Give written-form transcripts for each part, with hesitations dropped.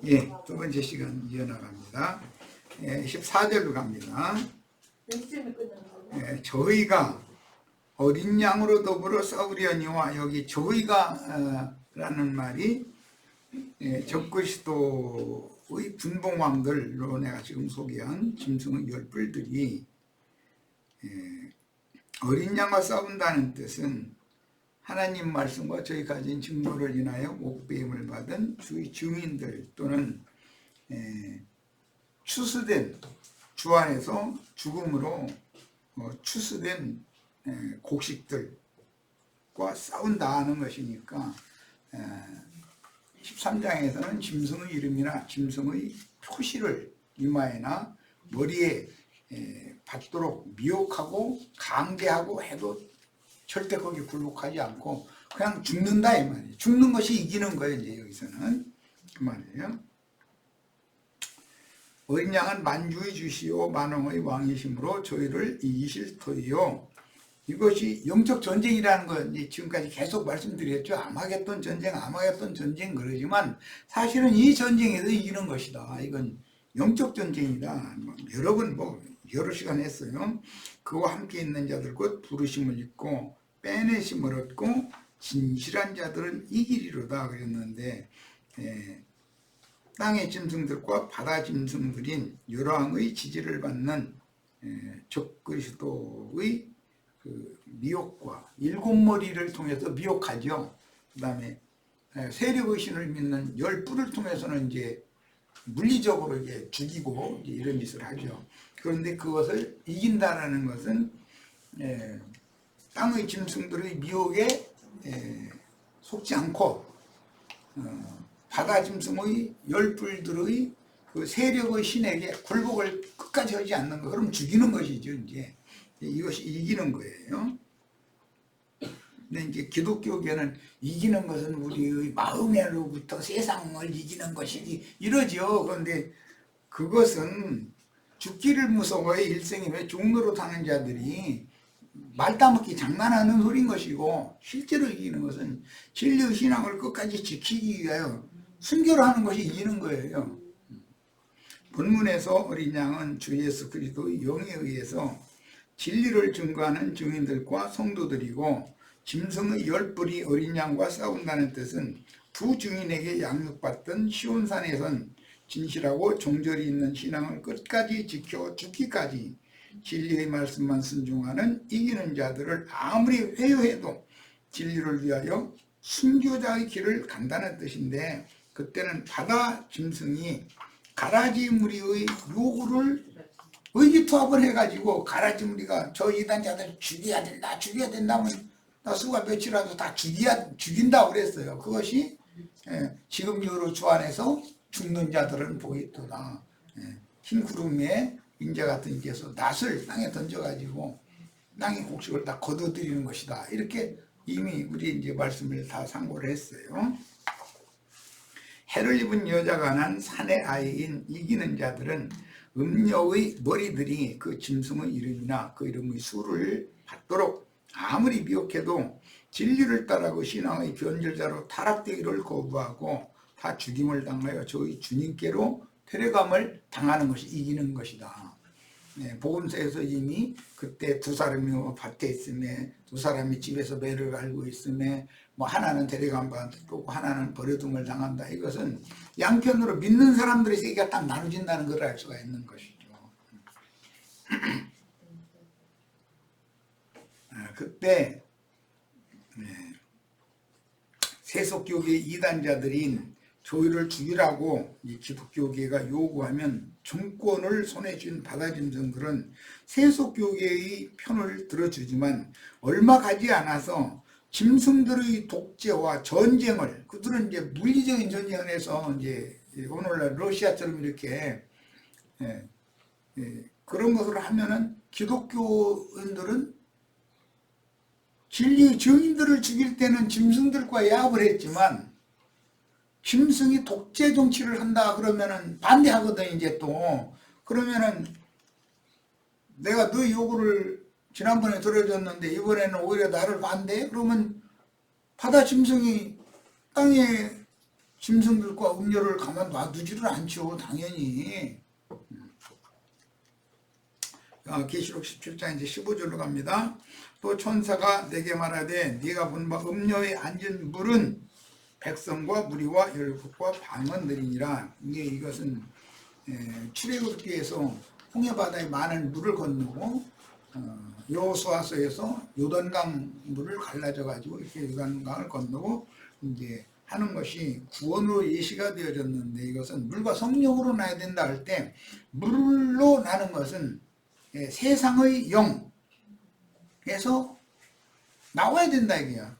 예, 두 번째 시간 이어나갑니다. 14절로 갑니다. 저희가 어린 양으로 더불어 싸우려니와, 여기 저희가 라는 말이 적그리스도의 분봉왕들로 내가 지금 소개한 짐승의 열뿔들이 어린 양과 싸운다는 뜻은 하나님 말씀과 저희 가진 증거를 인하여 목배임을 받은 주의 증인들 또는 추수된 주 안에서 죽음으로 추수된 곡식들과 싸운다는 것이니까 13장에서는 짐승의 이름이나 짐승의 표시를 이마에나 머리에 받도록 미혹하고 강제하고 해도 절대 거기 굴복하지 않고 그냥 죽는다 이 말이에요. 죽는 것이 이기는 거예요. 이제 여기서는 그 말이에요. 어린 양은 만주의 주시오 만왕의 왕이심으로 저희를 이기실 터이요. 이것이 영적 전쟁이라는 건 지금까지 계속 말씀드렸죠. 아마겟돈 전쟁 그러지만 사실은 이 전쟁에서 이기는 것이다. 이건 영적 전쟁이다. 여러 번 여러 시간 했어요. 그와 함께 있는 자들 곧 부르심을 입고 빼내심을 얻고 진실한 자들은 이기리로다 그랬는데, 땅의 짐승들과 바다 짐승들인 열왕의 지지를 받는 적그리스도의 그 미혹과 일곱 머리를 통해서 미혹하죠. 그 다음에 세력의 신을 믿는 열 뿔을 통해서는 이제 물리적으로 이제 죽이고 이제 이런 짓을 하죠. 그런데 그것을 이긴다라는 것은 땅의 짐승들의 미혹에 속지 않고 바다 짐승의 열뿔들의 그 세력의 신에게 굴복을 끝까지 하지 않는 거, 그럼 죽이는 것이죠. 이제 이것이 이기는 거예요. 근데 이제 기독교계는 이기는 것은 우리의 마음으로부터 세상을 이기는 것이지 이러죠. 그런데 그것은 죽기를 무서워해 일생임에 종로로 타는 자들이 말 따먹기 장난하는 소린 것이고, 실제로 이기는 것은 진리의 신앙을 끝까지 지키기 위하여 순교를 하는 것이 이기는 거예요. 본문에서 어린 양은 주 예수 그리스도의 영에 의해서 진리를 증거하는 증인들과 성도들이고, 짐승의 열뿔이 어린 양과 싸운다는 뜻은 두 증인에게 양육받던 시온산에선 진실하고 정절이 있는 신앙을 끝까지 지켜 죽기까지 진리의 말씀만 순종하는 이기는 자들을 아무리 회유해도 진리를 위하여 순교자의 길을 간다는 뜻인데, 그때는 바다 짐승이 가라지 무리의 요구를 의기투합을 해가지고 가라지 무리가 저 이단자들 죽여야 된다면 나 수가 며칠이라도 다 죽인다고 그랬어요. 그것이 지금 이후로 주 안에서 죽는 자들은 보이도다. 흰 구름 위에 인자 같은 이께서 낫을 땅에 던져가지고 땅의 곡식을 다 거둬들이는 것이다. 이렇게 이미 우리 이제 말씀을 다 상고를 했어요. 해를 입은 여자가 난 산의 아이인 이기는 자들은 음녀의 머리들이 그 짐승의 이름이나 그 이름의 수를 받도록 아무리 미혹해도 진리를 따라고 신앙의 변절자로 타락되기를 거부하고 다 죽임을 당하여 저희 주님께로 데려감을 당하는 것이 이기는 것이다. 복음서에서 이미 그때 두 사람이 밭에 있음에 두 사람이 집에서 매를 갈고 있음에 하나는 데려감 받고 하나는 버려둠을 당한다. 이것은 양편으로 믿는 사람들의 세계가 딱 나눠진다는 걸 알 수가 있는 것이죠. 그때 세속교계 이단자들인 저희를 죽이라고 이 기독교계가 요구하면 정권을 손에 쥔 바다짐승들은 세속교계의 편을 들어주지만 얼마 가지 않아서 짐승들의 독재와 전쟁을, 그들은 이제 물리적인 전쟁을 해서 이제 오늘날 러시아처럼 이렇게 그런 것을 하면은 기독교인들은 진리의 증인들을 죽일 때는 짐승들과 야합을 했지만 짐승이 독재 정치를 한다 그러면은 반대하거든. 이제 또 그러면은 내가 너 요구를 지난번에 들어줬는데 이번에는 오히려 나를 반대해? 그러면 바다 짐승이 땅에 짐승들과 음료를 가만 놔두지를 않죠. 당연히. 계시록 17장 이제 15절로 갑니다. 또 천사가 내게 말하되 네가 본 바 음료에 앉은 물은 백성과 무리와 열국과 방언들이니라. 이것은 출애굽기에서 홍해바다에 많은 물을 건너고 여호수아서에서 요단강 물을 갈라져 가지고 이렇게 요단강을 건너고 이제 하는 것이 구원으로 예시가 되어졌는데, 이것은 물과 성령으로 나야 된다 할 때 물로 나는 것은 세상의 영에서 나와야 된다 이게야.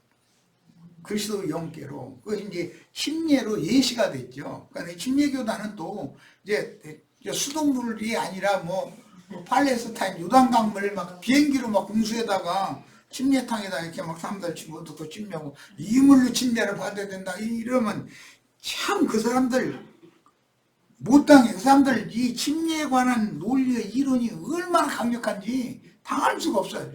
그리스도의 영계로. 그것이 이제 침례로 예시가 됐죠. 그러니까 침례교단은 또 이제 수돗물이 아니라 뭐 팔레스타인 요단강물을 막 비행기로 막 공수에다가 침례탕에다 이렇게 막 사람들 집어넣고 침례하고 이 물로 침례를 받아야 된다 이러면 참 그 사람들 못당해. 그 사람들 이 침례에 관한 논리의 이론이 얼마나 강력한지 당할 수가 없어요.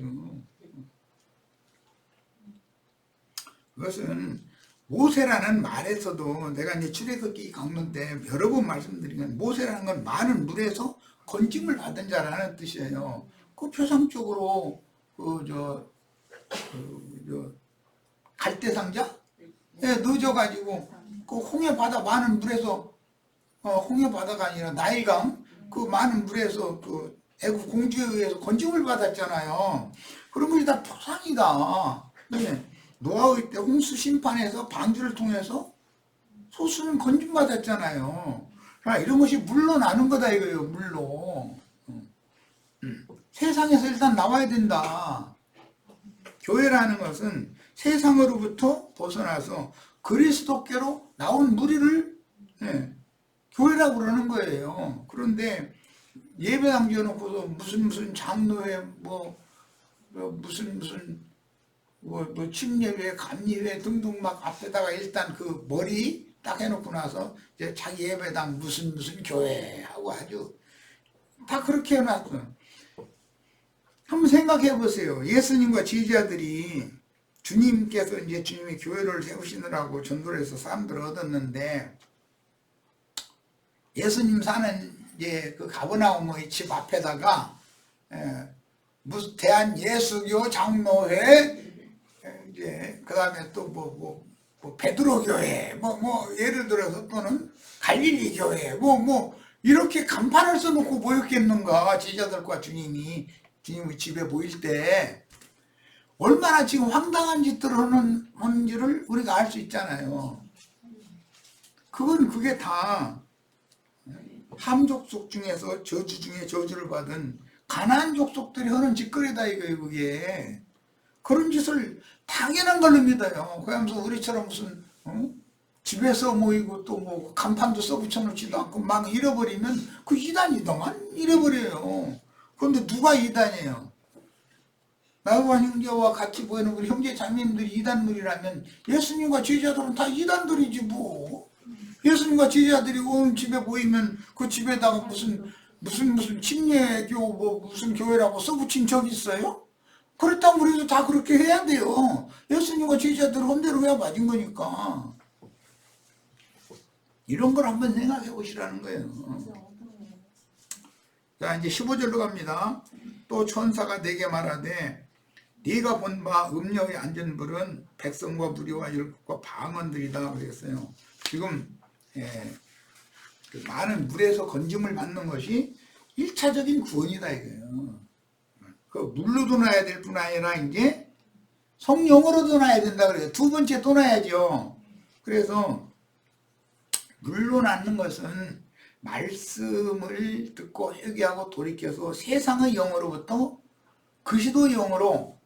그것은 모세라는 말에서도 내가 이제 출애굽기 강론 때 여러 번 말씀드린 건, 모세라는 건 많은 물에서 건짐을 받은 자라는 뜻이에요. 그 표상적으로 갈대 상자에 넣어져가지고 그 홍해 바다 많은 물에서 홍해 바다가 아니라 나일강 그 많은 물에서 그 애굽 공주에 의해서 건짐을 받았잖아요. 그런 것이 다 표상이다. 네. 노아의 때 홍수 심판에서 방주를 통해서 소수는 건짐받았잖아요. 이런 것이 물로 나는 거다 이거예요. 물로. 세상에서 일단 나와야 된다. 교회라는 것은 세상으로부터 벗어나서 그리스도께로 나온 무리를 교회라고 그러는 거예요. 그런데 예배당 지어놓고서 무슨 장로회 무슨 침례회, 감리회 등등 막 앞에다가 일단 그 머리 딱 해놓고 나서 이제 자기 예배당 무슨 교회 하고 아주 다 그렇게 해놨어. 한번 생각해 보세요. 예수님과 제자들이 주님께서 이제 주님이 교회를 세우시느라고 전도를 해서 사람들을 얻었는데, 예수님 사는 이제 그 가버나움의 집 앞에다가 무슨 대한예수교 장로회, 이제 그 다음에 또 뭐 베드로 교회, 예를 들어서 또는 갈릴리 교회, 이렇게 간판을 써놓고 모였겠는가. 제자들과 주님의 집에 모일 때 얼마나 지금 황당한 짓들을 하는지를 우리가 알 수 있잖아요. 그게 다 함족속 중에서 저주 중에 저주를 받은 가나안 족속들이 하는 짓거리다 이거예요. 그게 그런 짓을 당연한 걸로 믿어요. 그러면서 우리처럼 무슨 집에서 모이고 또 뭐 간판도 써붙여놓지도 않고 막 잃어버리면 그 이단이더만 잃어버려요. 그런데 누가 이단이에요? 나와 형제와 같이 모이는 우리 형제 자매님들이 이단물이라면 예수님과 제자들은 다 이단들이지 뭐. 예수님과 제자들이 온 집에 모이면 그 집에다가 무슨 침례교 무슨 교회라고 써붙인 적이 있어요? 그렇다면 우리도 다 그렇게 해야 돼요. 예수님과 제자들 헌대로 해야 맞은 거니까. 이런 걸 한번 생각해 보시라는 거예요. 자, 이제 15절로 갑니다. 또 천사가 내게 말하되 네가 본 바 음녀에 앉은 물은 백성과 무리와 열국과 방언들이다 그랬어요. 지금 그 많은 물에서 건짐을 받는 것이 1차적인 구원이다 이거예요. 그 물로도 나야 될 뿐 아니라 이제 성령으로도 나야 된다 그래요. 두 번째 또 나야죠. 그래서 물로 낳는 것은 말씀을 듣고 회개하고 돌이켜서 세상의 영으로부터 그리스도의 영으로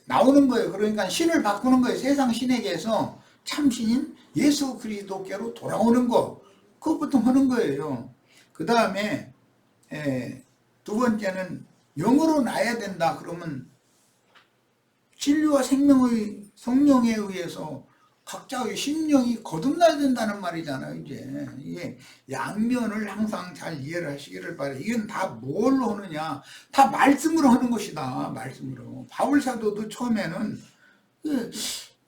나오는 거예요. 그러니까 신을 바꾸는 거예요. 세상 신에게서 참신인 예수 그리스도께로 돌아오는 거, 그것부터 하는 거예요. 그 다음에 두 번째는 영으로 나야 된다. 그러면 진리와 생명의 성령에 의해서 각자의 심령이 거듭나야 된다는 말이잖아요. 이게 양면을 항상 잘 이해를 하시기를 바라요. 이건 다 뭘로 하느냐? 다 말씀으로 하는 것이다. 말씀으로. 바울 사도도 처음에는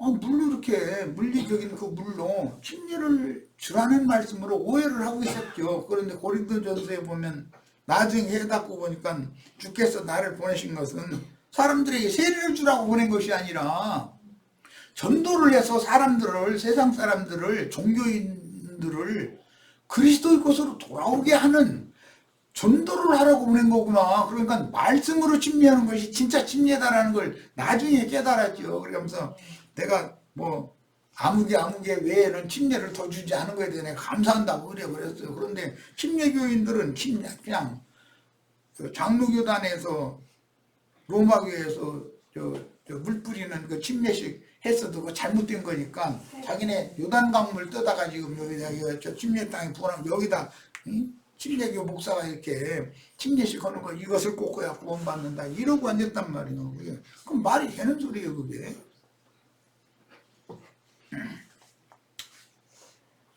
물로 이렇게 물리적인 그 물로 침례를 주라는 말씀으로 오해를 하고 있었죠. 그런데 고린도전서에 보면 나중에 해답고 보니까 주께서 나를 보내신 것은 사람들에게 세례를 주라고 보낸 것이 아니라 전도를 해서 사람들을, 세상 사람들을, 종교인들을 그리스도의 것으로 돌아오게 하는 전도를 하라고 보낸 거구나. 그러니까 말씀으로 침례하는 것이 진짜 침례다라는 걸 나중에 깨달았죠. 그러면서 내가 뭐 아무개 외에는 침례를 더 주지 않은 거에 대해 내가 감사한다고 그랬어요. 그런데 침례교인들은 그냥 장로교단에서 로마교에서 물 뿌리는 그 침례식 했어도 그 잘못된 거니까 자기네 요단강물 떠다가 지금 여기다 저 침례 땅에 부어놓은 여기다 침례교 목사가 이렇게 침례식 하는 거 이것을 꽂고야 구원받는다 이러고 앉았단 말이에요. 그게 그럼 말이 되는 소리예요 그게.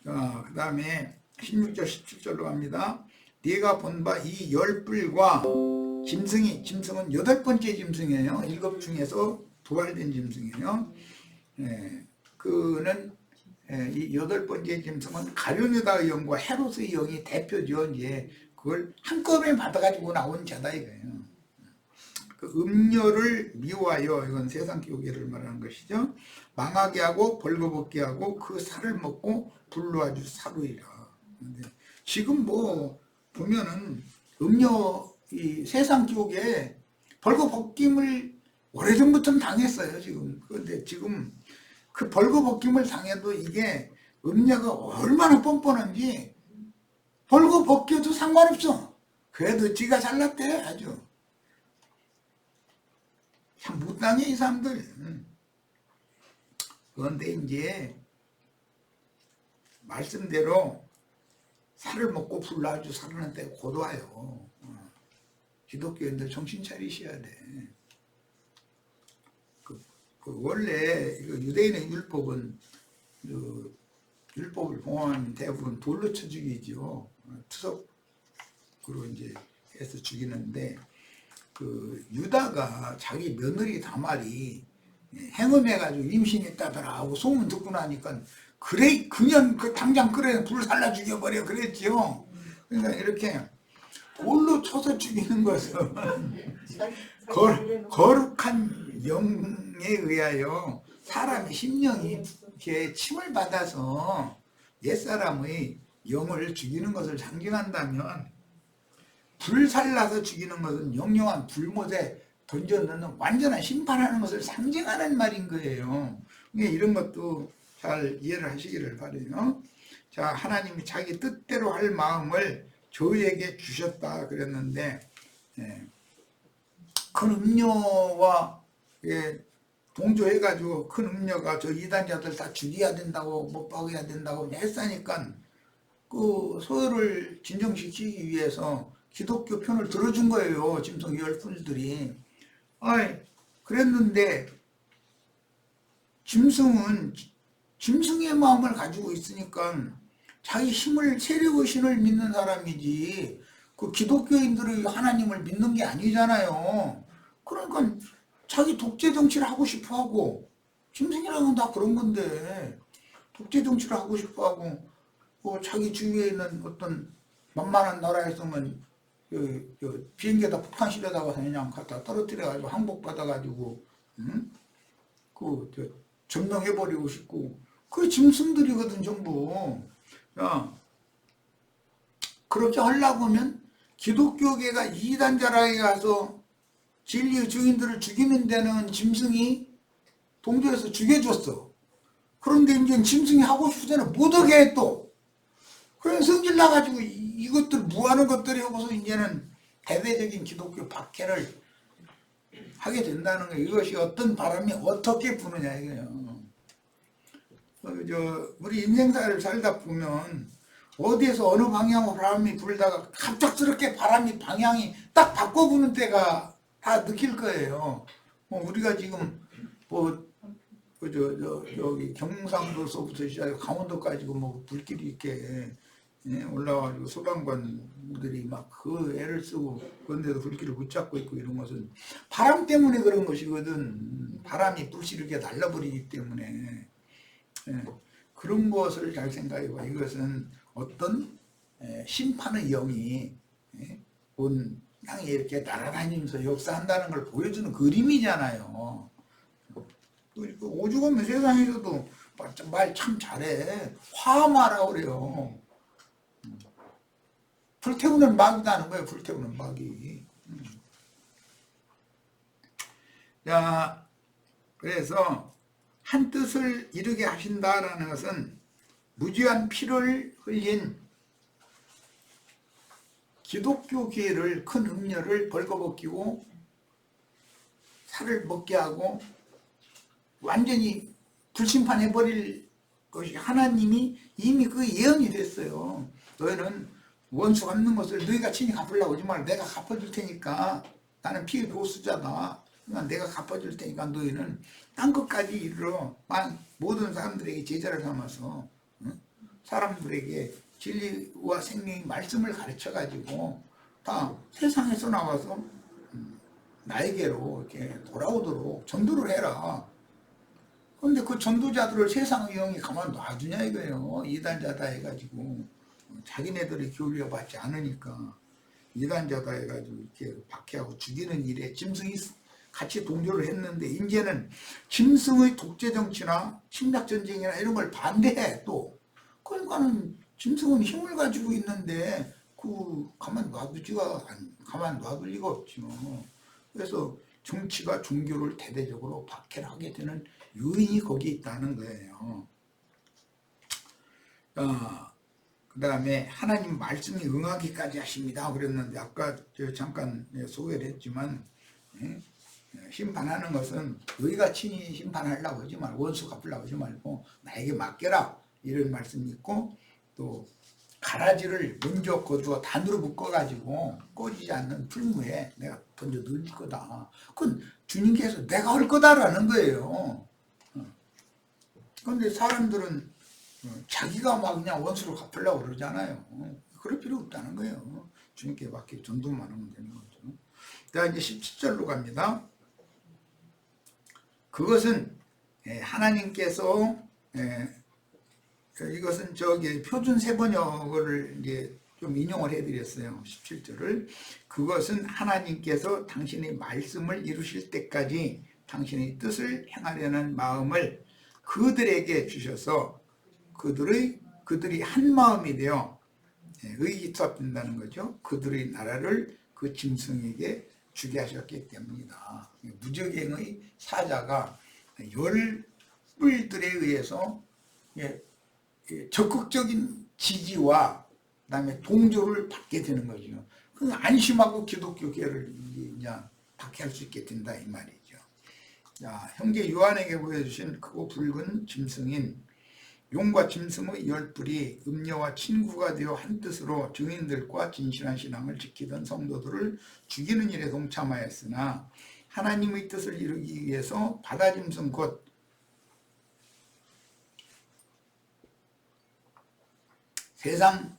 자, 그 다음에 16절 17절로 갑니다. 네가 본 바 이 열뿔과 짐승은 8번째 짐승이에요. 7 중에서 부활된 짐승이에요. 그는 이 8번째 짐승은 가룟유다의 영과 헤롯의 영이 대표죠. 이제 그걸 한꺼번에 받아가지고 나온 자다 이거예요. 그 음료를 미워하여, 이건 세상 교계를 말하는 것이죠. 망하게 하고 벌거벗게 하고 그 살을 먹고 불로 아주 사루이라. 지금 뭐 보면은 이 세상 교계 벌거벗김을 오래전부터 당했어요 지금. 그런데 지금 그 벌거벗김을 당해도 이게 음녀가 얼마나 뻔뻔한지 벌거벗겨도 상관없어. 그래도 지가 잘났대 아주. 참 못당해 이 사람들. 그런데 이제 말씀대로 살을 먹고 불로 아주 살아난 때 곧 와요. 기독교인들 정신 차리셔야 돼. 원래 유대인의 율법은 율법을 봉헌하면 대부분 돌로 쳐 죽이죠. 투석으로 이제 해서 죽이는데 그 유다가 자기 며느리 다말이 행음해가지고 임신했다더라 하고 소문 듣고 나니까 그래 그냥 당장 그래 불 살라 죽여버려 그랬지요. 그러니까 이렇게 돌로 쳐서 죽이는 것은 거룩한 영에 의하여 사람의 심령이 이렇게 침을 받아서 옛사람의 영을 죽이는 것을 상징한다면 불살라서 죽이는 것은 영영한 불못에 던져넣는 완전한 심판하는 것을 상징하는 말인 거예요. 그러니까 이런 것도 잘 이해를 하시기를 바라요. 자, 하나님이 자기 뜻대로 할 마음을 저희에게 주셨다 그랬는데 큰 음녀와 동조해가지고 큰 음녀가 저 이단자들 다 죽여야 된다고 못 박아야 된다고 했으니까 그 소요를 진정시키기 위해서 기독교 편을 들어준 거예요. 짐승 열풀들이. 그랬는데 짐승의 마음을 가지고 있으니까 자기 힘을 세력의 신을 믿는 사람이지 그 기독교인들의 하나님을 믿는 게 아니잖아요. 그러니까 자기 독재 정치를 하고 싶어하고 짐승이라는 건 다 그런 건데 독재 정치를 하고 싶어하고 자기 주위에 있는 어떤 만만한 나라에서는 비행기에다 폭탄 실어다가 그냥 갖다 떨어뜨려가지고 항복받아가지고 점령해버리고 싶고 그 짐승들이거든 전부. 그렇게 하려고 하면 기독교계가 이단자라에 가서 진리의 증인들을 죽이는 데는 짐승이 동조해서 죽여줬어. 그런데 이제 짐승이 하고 싶으면 못하게 해 또. 그래 성질 나가지고 이것들 무하는 것들이 하고서 이제는 대대적인 기독교 박해를 하게 된다는 거예요. 이것이 어떤 바람이 어떻게 부느냐 이거예요. 우리 인생사를 살다 보면 어디에서 어느 방향으로 바람이 불다가 갑작스럽게 바람이 방향이 딱 바꿔부는 때가 다 느낄 거예요. 우리가 지금 여기 경상도서부터 시작해 강원도까지 불길이 이렇게 예, 올라와가지고 소방관들이 막 그 애를 쓰고 그런데도 불길을 붙잡고 있고 이런 것은 바람 때문에 그런 것이거든. 바람이 불씨르게 날라버리기 때문에. 예, 그런 것을 잘 생각해봐. 이것은 어떤 심판의 영이 온 땅에 이렇게 날아다니면서 역사한다는 걸 보여주는 그림이잖아요. 오죽하면 세상에서도 말 참 잘해. 화마라고 그래요. 불태우는 막이라는 거예요. 불태우는 막이. 자, 그래서 한 뜻을 이루게 하신다라는 것은 무지한 피를 흘린 기독교계를 큰 음녀를 벌거벗기고 살을 먹게 하고 완전히 불심판해버릴 것이 하나님이 이미 그 예언이 됐어요. 너희는 원수 갚는 것을 너희가 친히 갚으려고 하지 말고 내가 갚아줄 테니까 나는 피해 보수자다. 내가 갚아줄 테니까 너희는 땅끝까지 이르러 모든 사람들에게 제자를 삼아서 사람들에게 진리와 생명의 말씀을 가르쳐가지고 다 세상에서 나와서 나에게로 이렇게 돌아오도록 전도를 해라. 그런데 그 전도자들을 세상의 영이 가만 놔두냐 이거예요. 이단자다 해가지고 자기네들이 교육을 받지 않으니까 이단자다 해가지고 이렇게 박해하고 죽이는 일에 짐승이 같이 동조를 했는데 이제는 짐승의 독재 정치나 침략 전쟁이나 이런 걸 반대해 또. 그러니까는 짐승은 힘을 가지고 있는데 가만 놔둘 리가 없죠. 그래서 정치가 종교를 대대적으로 박해를 하게 되는 요인이 거기에 있다는 거예요. 그 다음에 하나님 말씀이 응하기까지 하십니다 그랬는데 아까 잠깐 소개를 했지만 심판하는 것은 너희가 친히 심판하려고 하지 말고 원수 갚으려고 하지 말고 나에게 맡겨라 이런 말씀이 있고 또 가라지를 먼저 거두어 단으로 묶어가지고 꺼지지 않는 풀무에 내가 던져 넣을 거다. 그건 주님께서 내가 할 거다라는 거예요. 그런데 사람들은 자기가 막 그냥 원수를 갚으려고 그러잖아요. 그럴 필요 없다는 거예요. 주님께 맡겨 전도만 하면 되는 거죠. 자, 이제 17절로 갑니다. 그것은 하나님께서 이것은 표준 세번역을 이제 좀 인용을 해드렸어요. 17절을. 그것은 하나님께서 당신의 말씀을 이루실 때까지 당신의 뜻을 행하려는 마음을 그들에게 주셔서 그들이 한 마음이 되어 의기투합된다는 거죠. 그들의 나라를 그 짐승에게 주게 하셨기 때문이다. 무적행의 사자가 열 뿔들에 의해서 적극적인 지지와 그다음에 동조를 받게 되는 거죠. 안심하고 기독교계를 그냥 박해할 수 있게 된다 이 말이죠. 자, 형제 요한에게 보여주신 크고 붉은 짐승인 용과 짐승의 열뿔이 음녀와 친구가 되어 한뜻으로 증인들과 진실한 신앙을 지키던 성도들을 죽이는 일에 동참하였으나 하나님의 뜻을 이루기 위해서 바다짐승 곧 세상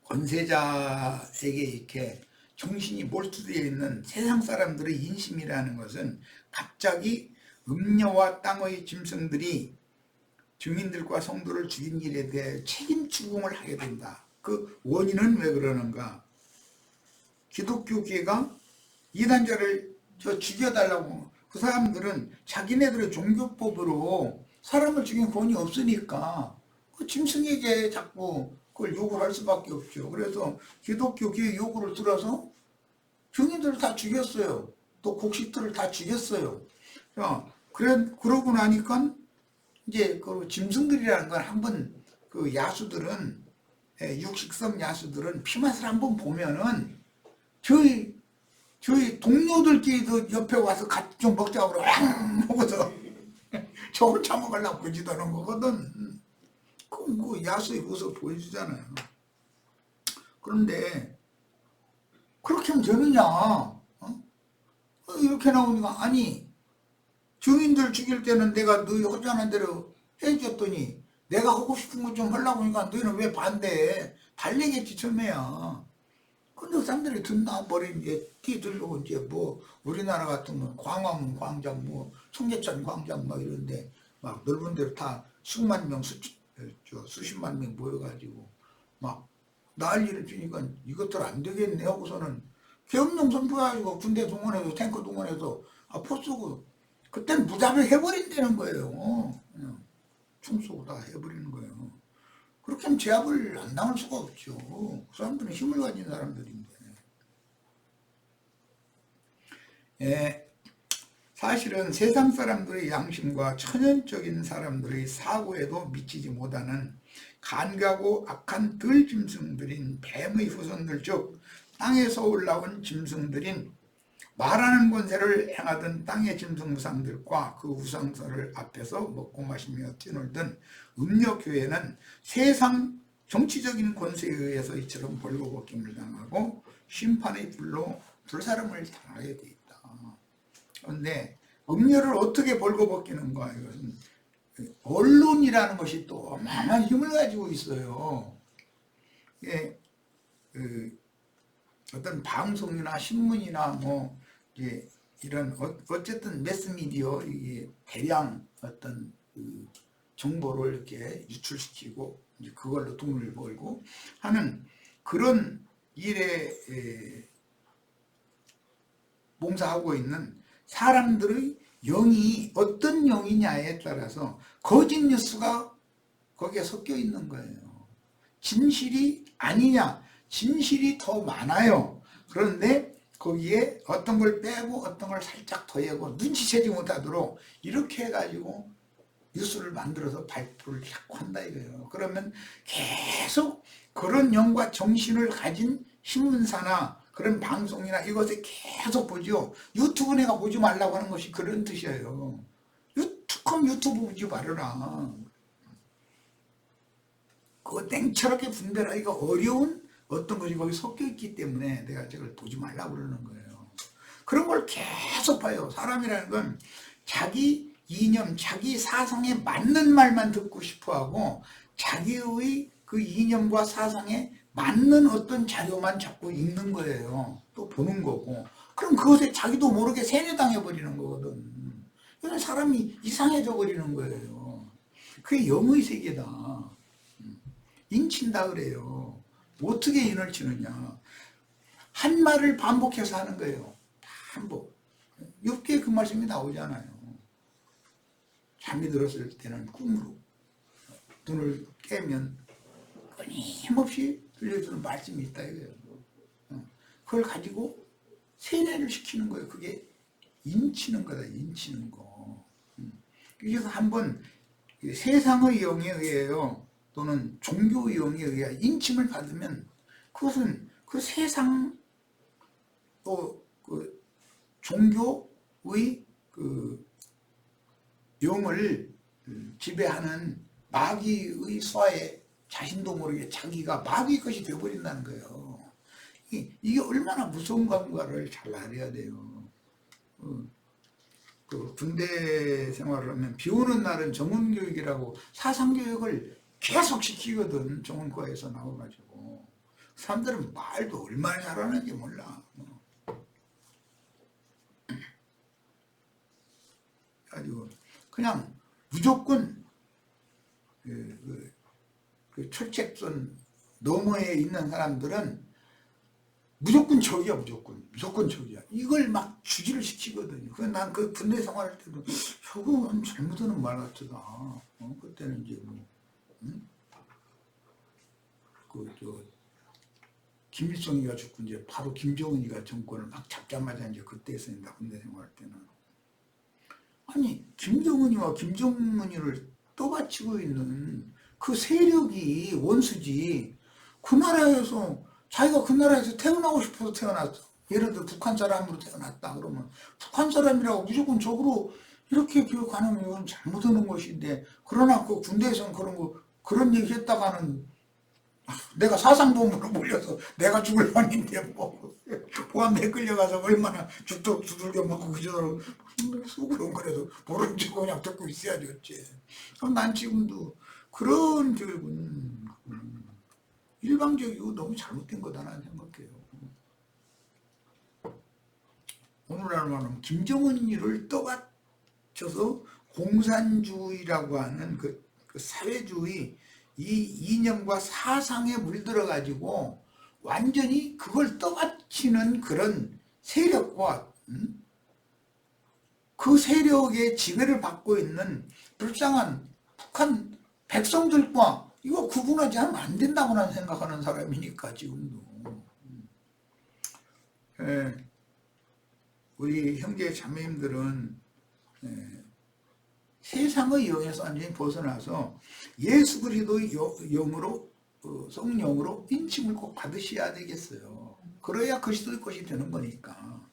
권세자에게 이렇게 정신이 몰두되어 있는 세상 사람들의 인심이라는 것은 갑자기 음녀와 땅의 짐승들이 증인들과 성도를 죽인 일에 대해 책임 추궁을 하게 된다. 그 원인은 왜 그러는가? 기독교계가 이단자를 죽여달라고 그 사람들은 자기네들의 종교법으로 사람을 죽인 권이 없으니까 그 짐승에게 자꾸 그걸 요구를 할 수밖에 없죠. 그래서 기독교계의 요구를 들어서 증인들을 다 죽였어요. 또 곡식들을 다 죽였어요. 자, 그러고 나니까 이제 그 짐승들이라는 건 한번 그 야수들은 육식성 야수들은 피맛을 한번 보면은 저희 동료들끼리도 옆에 와서 같이 좀 먹자고 그러고 먹어서 저 혼자 먹으려고 그러지도 않은 거거든. 그 야수의 모습 보여주잖아요. 그런데 그렇게 하면 되느냐? 이렇게 나오니까 아니 증인들 죽일 때는 내가 너희 허전한 대로 해줬더니 내가 하고 싶은 거 좀 하려고 하니까 너희는 왜 반대해? 달래겠지 처음에야. 근데 그 사람들이 듣나 버린 이제 뛰들고 이제 뭐 우리나라 같으면 광화문 광장 뭐 청계천 광장 막 이런데 막 넓은 데로 다 수만 명 수십만 명 모여가지고 막 난리를 치니까 이것들 안 되겠네 하고서는 계엄령 선포해가지고 군대 동원해서 탱크 동원해서 포 쏘고 그땐 무장을 해버린다는 거예요. 그냥 총 쏘고 다 해버리는 거예요. 그렇게 하면 제압을 안 당할 수가 없죠. 그 사람들은 힘을 가진 사람들인데. 예, 사실은 세상 사람들의 양심과 천연적인 사람들의 사고에도 미치지 못하는 간가고 악한 들짐승들인 뱀의 후손들 즉 땅에서 올라온 짐승들인 말하는 권세를 행하던 땅의 짐승 우상들과 그 우상설을 앞에서 먹고 마시며 뛰놀던 음녀교회는 세상 정치적인 권세에 의해서 이처럼 벌거벗김을 당하고 심판의 불로 불사름을 당하게 돼 있다. 그런데 음녀를 어떻게 벌거벗기는가? 이것은 언론이라는 것이 또 어마어마한 힘을 가지고 있어요. 이게 어떤 방송이나 신문이나 뭐 이런 어쨌든 매스미디어 이게 대량 어떤 정보를 이렇게 유출시키고 이제 그걸로 돈을 벌고 하는 그런 일에 봉사하고 있는 사람들의 영이 어떤 영이냐에 따라서 거짓 뉴스가 거기에 섞여 있는 거예요. 진실이 아니냐, 진실이 더 많아요. 그런데 거기에 어떤 걸 빼고 어떤 걸 살짝 더하고 눈치채지 못하도록 이렇게 해가지고 뉴스를 만들어서 발표를 자꾸 한다 이거예요. 그러면 계속 그런 영과 정신을 가진 신문사나 그런 방송이나 이것에 계속 보죠. 유튜브 내가 보지 말라고 하는 것이 그런 뜻이에요. 유튜브 보지 말아라. 그거 냉철하게 분별하기가 어려운 어떤 것이 거기 섞여 있기 때문에 내가 저걸 보지 말라고 그러는 거예요. 그런 걸 계속 봐요. 사람이라는 건 자기 이념, 자기 사상에 맞는 말만 듣고 싶어 하고 자기의 그 이념과 사상에 맞는 어떤 자료만 자꾸 읽는 거예요. 또 보는 거고. 그럼 그것에 자기도 모르게 세뇌당해 버리는 거거든. 그래서 사람이 이상해져 버리는 거예요. 그게 영의 세계다. 인친다 그래요. 어떻게 인을 치느냐. 한 말을 반복해서 하는 거예요. 반복. 6개 그 말씀이 나오잖아요. 잠이 들었을 때는 꿈으로, 눈을 깨면 끊임없이 들려주는 말씀이 있다 이거예요. 그걸 가지고 세뇌를 시키는 거예요. 그게 인치는 거다. 인치는 거. 그래서 한번 세상의 영에 의해요. 또는 종교의 영에 의해 인침을 받으면 그것은 그 세상 또 그 종교의 그 영을 지배하는 마귀의 쏴에 자신도 모르게 자기가 마귀의 것이 되어버린다는 거예요. 이게 얼마나 무서운 건가를 잘 알아야 돼요. 그 군대 생활을 하면 비 오는 날은 정원교육이라고 사상교육을 계속 시키거든. 정원과에서 나와가지고 사람들은 말도 얼마나 잘하는지 몰라. 가지고 그냥 무조건 그 철책선 너머에 있는 사람들은 무조건 적이야. 무조건 적이야. 이걸 막 주지를 시키거든요. 그래서 난 그 군대 생활할 때도 저건 잘못하는 말 같다. 그때는 이제 뭐 김일성이가 죽고 이제 바로 김정은이가 정권을 막 잡자마자 이제 그때 했습니다. 군대 생활할 때는. 아니 김정은이와 김정은이를 떠받치고 있는 그 세력이 원수지. 그 나라에서 자기가 그 나라에서 태어나고 싶어서 태어났어. 예를 들어 북한 사람으로 태어났다 그러면 북한 사람이라고 무조건 적으로 이렇게 교육하는 건 잘못하는 것인데, 그러나 그 군대에서는 그런 얘기 했다가는 내가 사상동으로 몰려서 내가 죽을 판인데 뭐 보안대에 끌려가서 얼마나 죽도록 두들겨 맞고 그저로 속으로 그래도 모른 척 그냥 듣고 있어야지 어째. 그럼 난 지금도 그런 교육은 일방적이고 너무 잘못된 거다라는 생각해요. 오늘날 말하면 김정은이를 떠받쳐서 공산주의라고 하는 그 사회주의 이 이념과 사상에 물들어 가지고 완전히 그걸 떠받치는 그런 세력과 그 세력의 지배를 받고 있는 불쌍한 북한 백성들과 이거 구분하지 않으면 안 된다고 난 생각하는 사람이니까 지금도. 우리 형제 자매님들은 세상의 영에서 완전히 벗어나서 예수 그리스도의 영으로 성령으로 인침을 꼭 받으셔야 되겠어요. 그래야 그리스도의 것이 되는 거니까.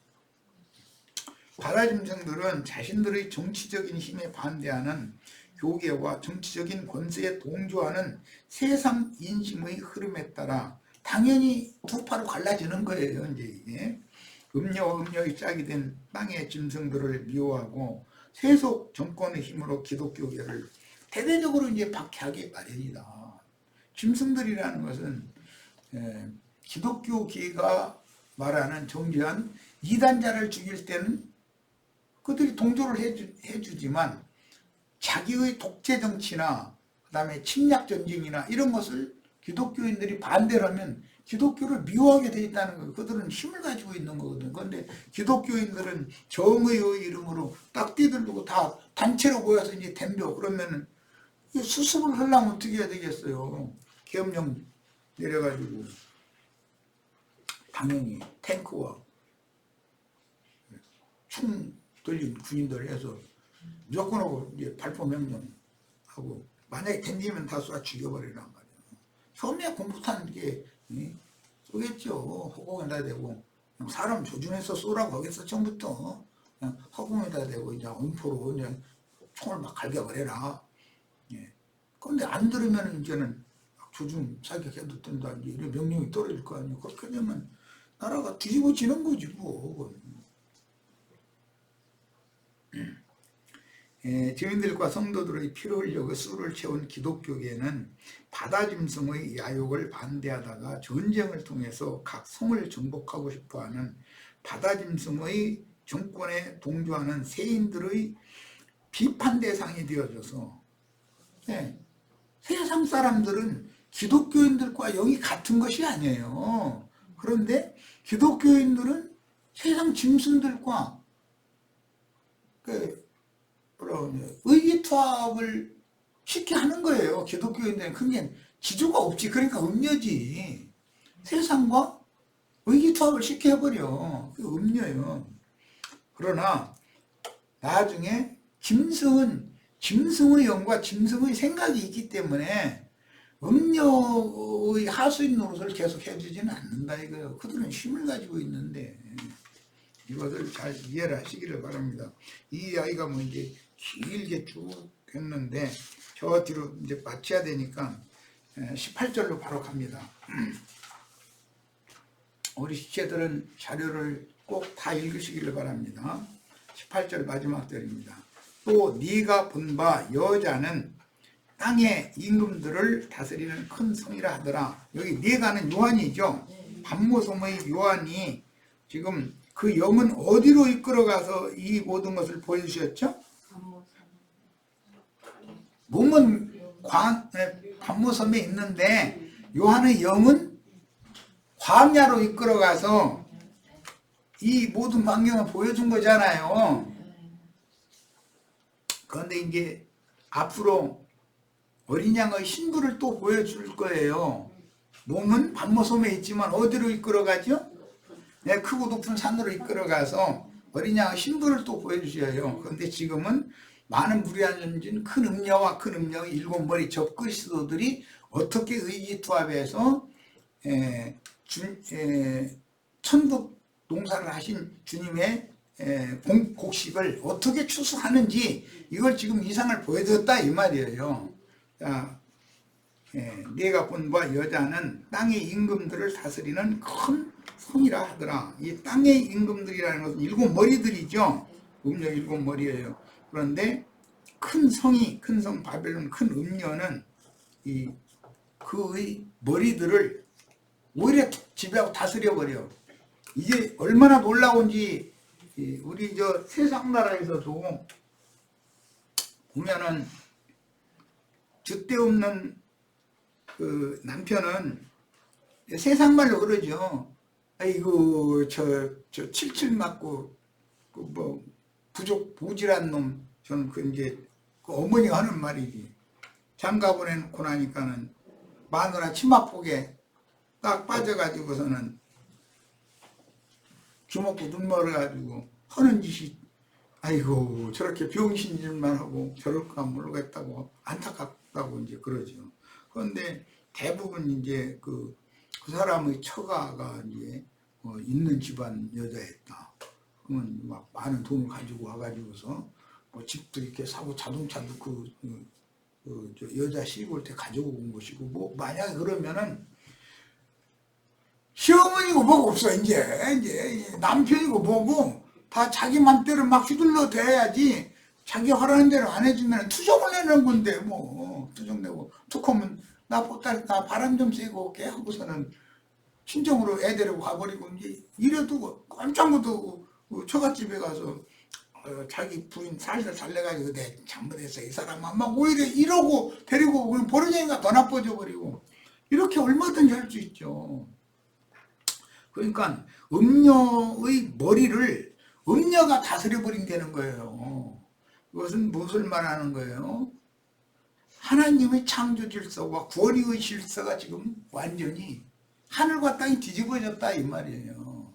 바다짐승들은 자신들의 정치적인 힘에 반대하는 교계와 정치적인 권세에 동조하는 세상 인심의 흐름에 따라 당연히 두 파로 갈라지는 거예요. 이제 이게 음녀와 음녀의 짝이 된 땅의 짐승들을 미워하고 세속 정권의 힘으로 기독교계를 대대적으로 이제 박해하기 마련이다. 짐승들이라는 것은 기독교계가 말하는 정죄한 이단자를 죽일 때는 그들이 동조를 해주지만 자기의 독재 정치나 그 다음에 침략 전쟁이나 이런 것을 기독교인들이 반대를 하면 기독교를 미워하게 돼 있다는 거예요. 그들은 힘을 가지고 있는 거거든. 그런데 기독교인들은 정의의 이름으로 딱띠들 두고 다 단체로 모여서 이제 덤벼. 그러면 수습을 하려면 어떻게 해야 되겠어요? 계엄령 내려가지고 당연히 탱크와 총 돌린 군인들 해서 무조건하고 이제 발포 명령하고 만약에 댕기면 다 쏴 죽여버리란 말이에요. 처음에 공포탄 게 쏘겠죠. 허공에다 대고 사람 조준해서 쏘라고 하겠어. 처음부터 그냥 허공에다 대고 이제 음포로 그냥 총을 막 갈겨버려라. 그런데 안 들으면 이제는 조준 사격해도 된다. 이런 명령이 떨어질 거 아니에요. 그렇게 되면 나라가 뒤집어지는 거지 뭐. 증인들과 성도들의 피를 흘려 술을 채운 기독교계는 바다짐승의 야욕을 반대하다가 전쟁을 통해서 각 성을 정복하고 싶어하는 바다짐승의 정권에 동조하는 세인들의 비판 대상이 되어져서 세상 사람들은 기독교인들과 영이 같은 것이 아니에요. 그런데 기독교인들은 세상 짐승들과 의기투합을 쉽게 하는 거예요. 기독교인들은 그게 지조가 없지. 그러니까 음녀지. 세상과 의기투합을 쉽게 해버려. 그게 음녀예요. 그러나 나중에 짐승의 영과 짐승의 생각이 있기 때문에 음녀의 하수인 노릇을 계속 해주지는 않는다 이거예요. 그들은 힘을 가지고 있는데 이것을 잘 이해를 하시기를 바랍니다. 이 아이가 뭐 이제 길게 쭉 했는데 저 뒤로 이제 마쳐야 되니까 18절로 바로 갑니다. 우리 시체들은 자료를 꼭 다 읽으시기를 바랍니다. 18절 마지막 절입니다. 또 네가 본 바 여자는 땅의 임금들을 다스리는 큰 성이라 하더라. 여기 네가는 요한이죠. 반모섬의 요한이 지금 그 영은 어디로 이끌어가서 이 모든 것을 보여주셨죠? 몸은 반모섬에 있는데 요한의 영은 광야로 이끌어가서 이 모든 광경을 보여준 거잖아요. 그런데 이제 앞으로 어린 양의 신부를 또 보여줄 거예요. 몸은 반모섬에 있지만 어디로 이끌어가죠? 크고 높은 산으로 이끌어가서 어린 양의 신부를 또 보여주셔요. 그런데 지금은 많은 무리 앉은 큰 음녀와 큰 음녀의 일곱 머리 적그리스도들이 어떻게 의기투합해서 천국 농사를 하신 주님의 곡식을 어떻게 추수하는지 이걸 지금 이상을 보여줬다 이 말이에요. 자, 네가 본 바 여자는 땅의 임금들을 다스리는 큰 성이라 하더라. 이 땅의 임금들이라는 것은 일곱 머리들이죠. 음녀 일곱 머리예요. 그런데 큰 성이 큰 성 바벨론 큰 음녀는 그의 머리들을 오히려 지배하고 다스려버려. 이게 얼마나 놀라운지 우리 저 세상 나라에서도 보면은 줏대없는 그 남편은 세상 말로 그러죠. 아이고 저 칠칠 맞고 그 뭐 부족 보질한 놈. 저는 그 이제 그 어머니가 하는 말이지. 장가 보내놓고 나니까는 마누라 치마폭에 딱 빠져가지고서는 주먹고 눈 멀어가지고 하는 짓이 아이고 저렇게 병신짓만 하고 저럴까 모르겠다고 안타깝다고 이제 그러죠. 그런데 대부분 이제 그 사람의 처가가 이제 있는 집안 여자였다. 그러면 막 많은 돈을 가지고 와가지고서 뭐 집도 이렇게 사고 자동차도 저 여자 시골 때 가져온 것이고 뭐 만약에 그러면은 시어머니고 뭐고 없어. 이제 남편이고 뭐고 다 자기 맘대로 막 휘둘러 대야지. 자기 하라는 대로 안 해주면 투정을 내는 건데 뭐 투정 내고 툭하면 나 보따리 나 바람 좀 쐬고 올게 하고서는 친정으로 애 데리고 가버리고 이제 이래도 깜짝 놀라고 처갓집에 가서 자기 부인 살살 살려가지고 내 잘못했어 이 사람은 막 오히려 이러고 데리고 버려지니까 더 나빠져 버리고 이렇게 얼마든지 할 수 있죠. 그러니까 음녀의 머리를 음녀가 다스려 버린다는 거예요. 이것은 무엇을 말하는 거예요? 하나님의 창조 질서와 구원의 질서가 지금 완전히 하늘과 땅이 뒤집어졌다 이 말이에요.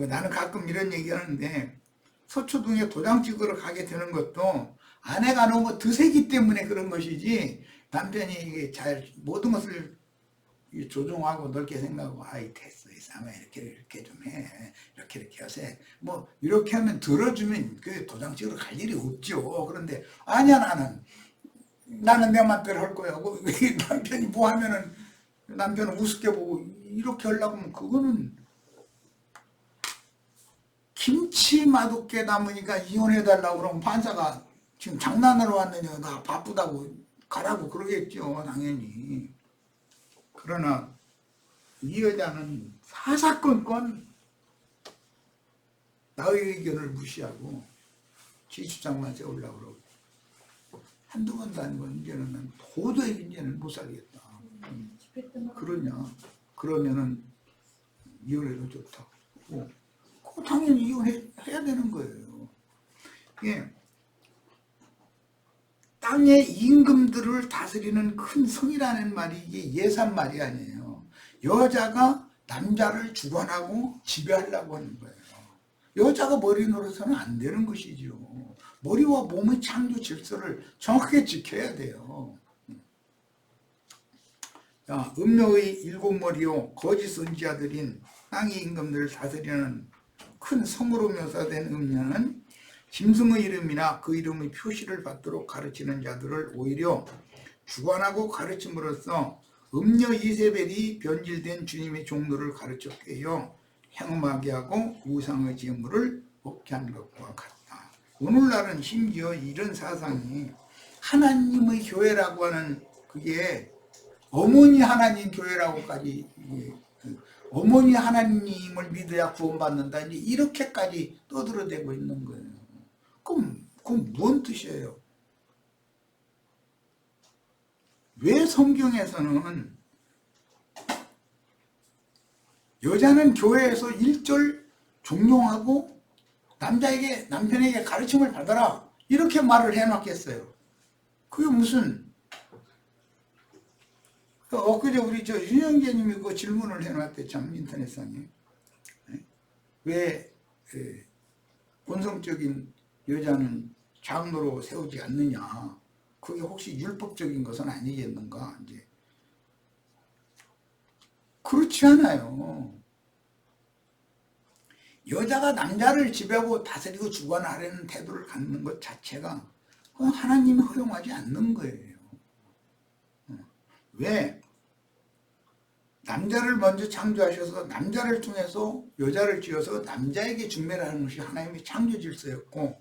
나는 가끔 이런 얘기하는데 서초동에 도장 찍으러 가게 되는 것도 아내가 너무 드세기 때문에 그런 것이지 남편이 이게 잘 모든 것을 조종하고 넓게 생각하고 아이 됐어 이 사람아 이렇게 좀 해 이렇게 하세 뭐 이렇게 하면 들어주면 그 도장 찍으러 갈 일이 없죠. 그런데 아니야 나는 내 맘대로 할 거야. 남편이 뭐 하면은 남편은 우습게 보고 이렇게 하려고 하면 그거는 김치 맛없게 담으니까 이혼해달라고 그러면 판사가 지금 장난으로 왔느냐 나 바쁘다고 가라고 그러겠죠 당연히. 그러나 이 여자는 사사건건 나의 의견을 무시하고 지 주장만 세우려고 그러고 한두 번도 아니고 이제는 도저히 이제는 못 살겠다. 그러면은 이혼해도 좋다고. 당연히 이혼해야 되는 거예요. 예. 땅의 임금들을 다스리는 큰 성이라는 말이 이게 예산 말이 아니에요. 여자가 남자를 주관하고 지배하려고 하는 거예요. 여자가 머리 노릇해서는 안 되는 것이죠. 머리와 몸의 창조 질서를 정확하게 지켜야 돼요. 자, 음녀의 일곱 머리요 거짓 선지자들인 땅의 임금들을 다스리는 큰 성으로 묘사된 음녀는 짐승의 이름이나 그 이름의 표시를 받도록 가르치는 자들을 오히려 주관하고 가르침으로써 음녀 이세벨이 변질된 주님의 종로를 가르쳐 깨어 행음하게 하고 우상의 제물을 먹게 한 것과 같다. 오늘날은 심지어 이런 사상이 하나님의 교회라고 하는 그게 어머니 하나님 교회라고까지 어머니 하나님을 믿어야 구원받는다 이제 이렇게까지 떠들어대고 있는 거예요. 그럼 뭔 뜻이에요? 왜 성경에서는 여자는 교회에서 일절 종용하고 남편에게 가르침을 받아라 이렇게 말을 해놨겠어요? 그게 무슨 엊그제 우리 저 윤영재님이 그 질문을 해놨대 참 인터넷상에 왜 본성적인 여자는 장로로 세우지 않느냐 그게 혹시 율법적인 것은 아니겠는가 이제 그렇지 않아요. 여자가 남자를 지배하고 다스리고 주관하려는 태도를 갖는 것 자체가 하나님이 허용하지 않는 거예요. 왜? 남자를 먼저 창조하셔서 남자를 통해서 여자를 지어서 남자에게 중매를 하는 것이 하나님의 창조 질서였고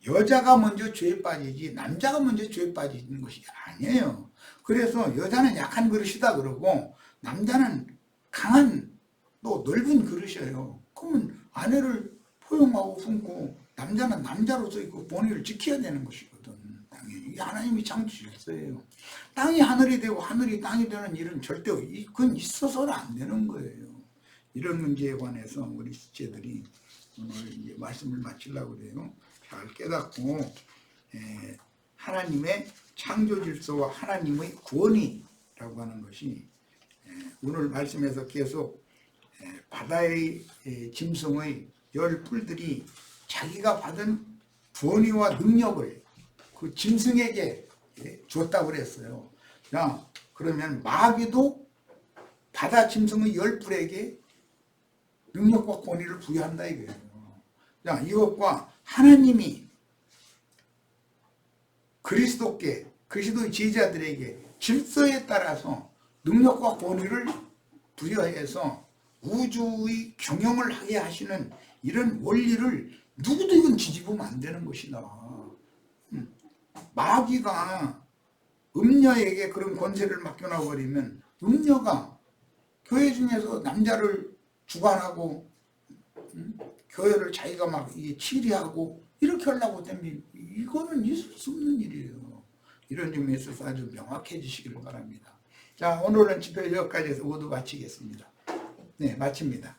여자가 먼저 죄에 빠지지 남자가 먼저 죄에 빠지는 것이 아니에요. 그래서 여자는 약한 그릇이다 그러고 남자는 강한 또 넓은 그릇이에요. 그러면 아내를 포용하고 품고 남자는 남자로서 그 본의를 지켜야 되는 것이거든. 당연히 이게 하나님이 창조 질서예요. 땅이 하늘이 되고 하늘이 땅이 되는 일은 절대 그건 있어서는 안 되는 거예요. 이런 문제에 관해서 우리 지체들이 오늘 이제 말씀을 마치려고 그래요. 잘 깨닫고 하나님의 창조 질서와 하나님의 구원이라고 하는 것이 오늘 말씀에서 계속 바다의 짐승의 열 뿔들이 자기가 받은 권위와 능력을 그 짐승에게 줬다고 그랬어요. 야, 그러면 마귀도 바다 짐승의 열 뿔에게 능력과 권위를 부여한다 이거예요. 자, 이것과 하나님이 그리스도의 제자들에게 질서에 따라서 능력과 권위를 부여해서 우주의 경영을 하게 하시는 이런 원리를 누구도 이건 뒤집으면 안 되는 것이다. 마귀가 음녀에게 그런 권세를 맡겨놔 버리면 음녀가 교회 중에서 남자를 주관하고 교회를 자기가 막 치리하고 이렇게 하려고 되면 이거는 있을 수 없는 일이에요. 이런 점에 있어서 아주 명확해지시기를 바랍니다. 자, 오늘은 집회 여기까지 해서 모두 마치겠습니다. 네, 마칩니다.